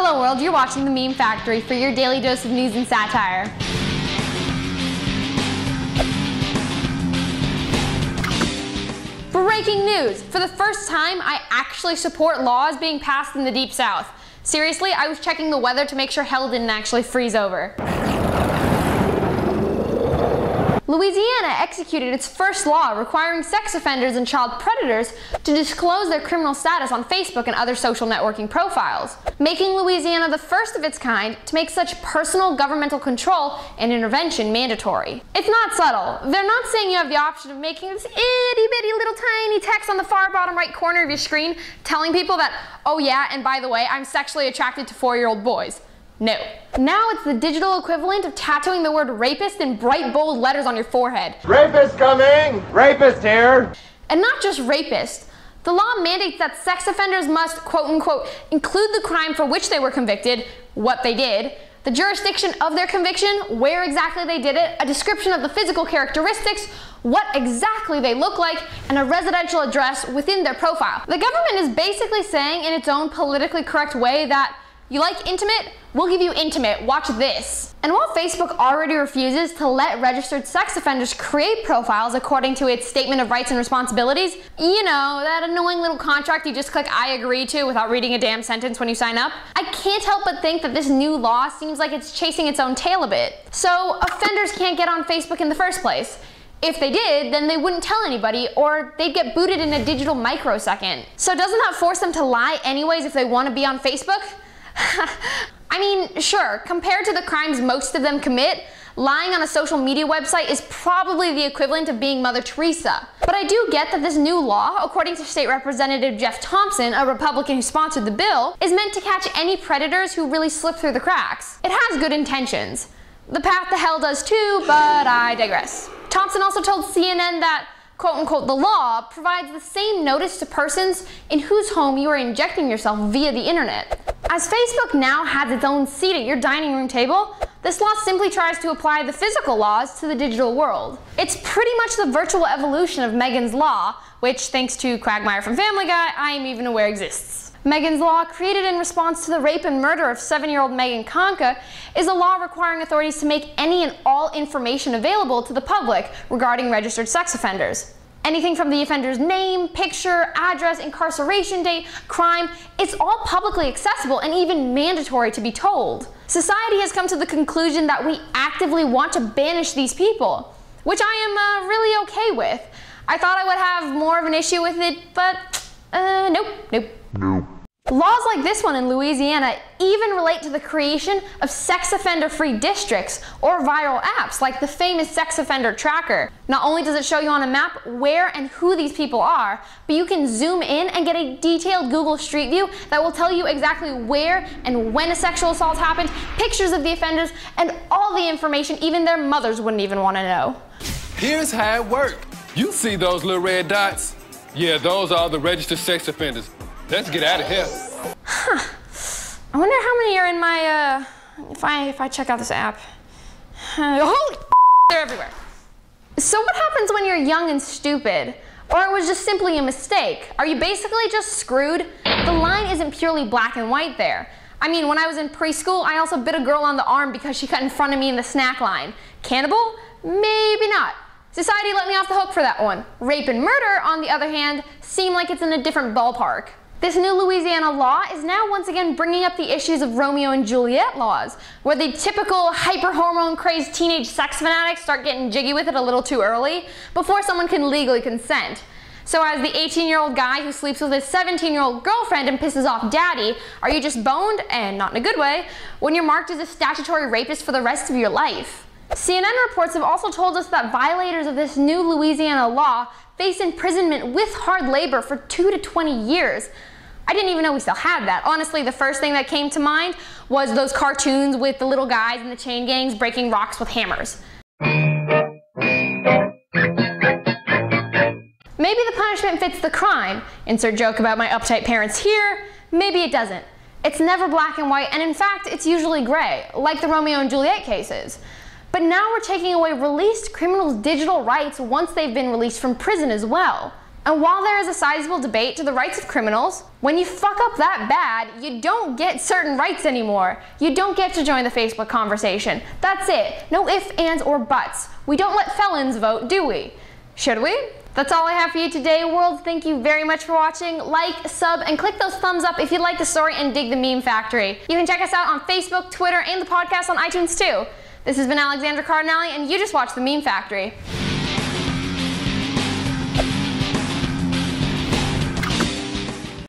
Hello world, you're watching The Meme Factory for your daily dose of news and satire. Breaking news! For the first time, I actually support laws being passed in the Deep South. Seriously, I was checking the weather to make sure hell didn't actually freeze over. Louisiana executed its first law requiring sex offenders and child predators to disclose their criminal status on Facebook and other social networking profiles, making Louisiana the first of its kind to make such personal governmental control and intervention mandatory. It's not subtle. They're not saying you have the option of making this itty-bitty little tiny text on the far bottom right corner of your screen telling people that, oh yeah, and by the way, I'm sexually attracted to 4-year-old boys. No. Now it's the digital equivalent of tattooing the word rapist in bright bold letters on your forehead. Rapist coming! Rapist here! And not just rapist. The law mandates that sex offenders must, quote unquote, include the crime for which they were convicted, what they did, the jurisdiction of their conviction, where exactly they did it, a description of the physical characteristics, what exactly they look like, and a residential address within their profile. The government is basically saying in its own politically correct way that you like intimate? We'll give you intimate. Watch this. And while Facebook already refuses to let registered sex offenders create profiles according to its statement of rights and responsibilities, you know, that annoying little contract you just click I agree to without reading a damn sentence when you sign up, I can't help but think that this new law seems like it's chasing its own tail a bit. So offenders can't get on Facebook in the first place. If they did, then they wouldn't tell anybody, or they'd get booted in a digital microsecond. So doesn't that force them to lie anyways if they want to be on Facebook? I mean, sure, compared to the crimes most of them commit, lying on a social media website is probably the equivalent of being Mother Teresa. But I do get that this new law, according to State Representative Jeff Thompson, a Republican who sponsored the bill, is meant to catch any predators who really slip through the cracks. It has good intentions. The path to hell does too, but I digress. Thompson also told CNN that, quote unquote, the law provides the same notice to persons in whose home you are injecting yourself via the internet. As Facebook now has its own seat at your dining room table, this law simply tries to apply the physical laws to the digital world. It's pretty much the virtual evolution of Megan's Law, which, thanks to Quagmire from Family Guy, I am even aware exists. Megan's Law, created in response to the rape and murder of 7-year-old Megan Conca, is a law requiring authorities to make any and all information available to the public regarding registered sex offenders. Anything from the offender's name, picture, address, incarceration date, crime, it's all publicly accessible and even mandatory to be told. Society has come to the conclusion that we actively want to banish these people, which I am really okay with. I thought I would have more of an issue with it, but nope. Laws like this one in Louisiana even relate to the creation of sex offender-free districts or viral apps like the famous sex offender tracker. Not only does it show you on a map where and who these people are, but you can zoom in and get a detailed Google Street View that will tell you exactly where and when a sexual assault happened, pictures of the offenders, and all the information even their mothers wouldn't even want to know. Here's how it works. You see those little red dots? Yeah, those are the registered sex offenders. Let's get out of here. Huh. I wonder how many are in my, if I check out this app. Holy they're everywhere. So what happens when you're young and stupid? Or it was just simply a mistake? Are you basically just screwed? The line isn't purely black and white there. I mean, when I was in preschool, I also bit a girl on the arm because she cut in front of me in the snack line. Cannibal? Maybe not. Society let me off the hook for that one. Rape and murder, on the other hand, seem like it's in a different ballpark. This new Louisiana law is now once again bringing up the issues of Romeo and Juliet laws, where the typical hyper-hormone-crazed teenage sex fanatics start getting jiggy with it a little too early, before someone can legally consent. So as the 18-year-old guy who sleeps with his 17-year-old girlfriend and pisses off daddy, are you just boned, and not in a good way, when you're marked as a statutory rapist for the rest of your life? CNN reports have also told us that violators of this new Louisiana law face imprisonment with hard labor for 2 to 20 years. I didn't even know we still had that. Honestly, the first thing that came to mind was those cartoons with the little guys in the chain gangs breaking rocks with hammers. Maybe the punishment fits the crime. Insert joke about my uptight parents here. Maybe it doesn't. It's never black and white, and in fact, it's usually gray, like the Romeo and Juliet cases. But now we're taking away released criminals' digital rights once they've been released from prison as well. And while there is a sizable debate to the rights of criminals, when you fuck up that bad, you don't get certain rights anymore. You don't get to join the Facebook conversation. That's it. No ifs, ands, or buts. We don't let felons vote, do we? Should we? That's all I have for you today, world. Thank you very much for watching. Like, sub, and click those thumbs up if you like the story and dig the meme factory. You can check us out on Facebook, Twitter, and the podcast on iTunes too. This has been Alexandra Cardinale, and you just watched the Meme Factory.